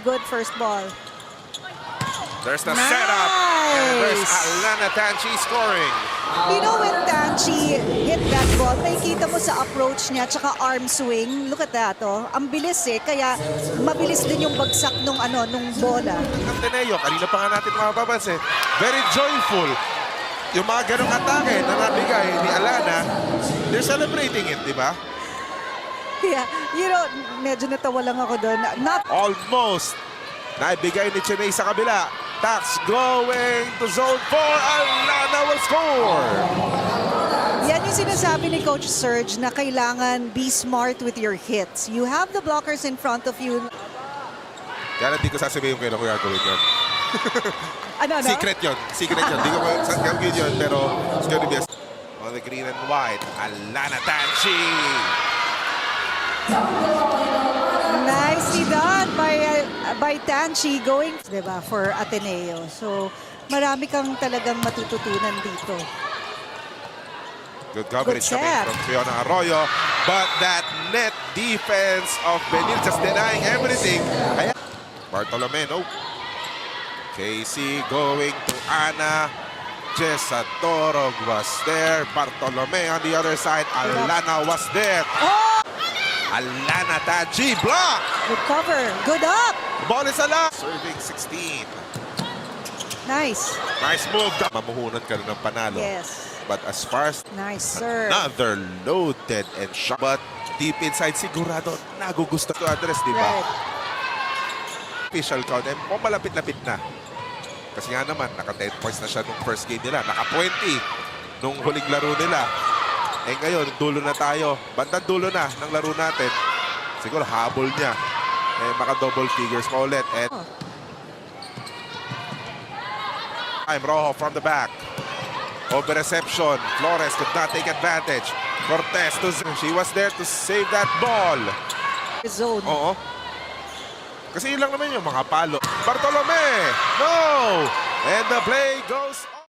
Good first ball. There's the Nice. setup. And there's Alana Tanchi scoring. You know when Tanchi hit that ball, nakikita mo sa approach niya tsaka arm swing. Look at that, oh. Ang bilis eh, kaya mabilis din yung bagsak nung bola. Ang Ateneo, kanina pa nga natin mapapansin, very joyful. Yung mga ganong atake na nabigay ni Alana, they're celebrating it, di ba? Yeah, you know, medyo natawa lang ako doon. Not Almost naibigay ni Chinay sa kabila. Tax going to zone 4. Alana will score. yan yung sinasabi ni Coach Serge na kailangan be smart with your hits. You have the blockers in front of you. Kaya hindi ko sasabihin kung kailan ko gagawin yun. Ano? Secret yun. Secret yun. Hindi ko gagawin yun, pero it's gonna be on the green and white. Alana Tanchi. Nicely done by Tanchi going, diba, for Ateneo. So, marami kang talagang matututunan dito. Good coverage Good coming set. from Fiona Arroyo. But that net defense of Benil just denying everything. Ayan. Bartolome, no. Casey going to Ana. Jessa Torog was there. Bartolome on the other side. Alana was there. Oh! Alana Tanchi, block! Good cover. Good up. Ball is ala. Serving 16. Nice. Nice move. Mamuhunan ka rin ng panalo. Yes. But as far as Nice serve. another loaded and shot. But deep inside, sigurado nagugusto to address, di ba? Right. Official count, eh, malapit-lapit na. Kasi nga naman, naka 10 points na siya nung first game nila. Naka 20 nung huling laro nila. Eh ngayon, dulo na tayo. Bandang dulo na ng laro natin. Siguro habol niya. Eh, maka double figures pa ulit. And time, Rojo from the back. Over reception. Flores could not take advantage. Cortez, she was there to save that ball. Zone. Oo. Kasi yun lang naman yung mga palo. Bartolome! No! And the play goes on.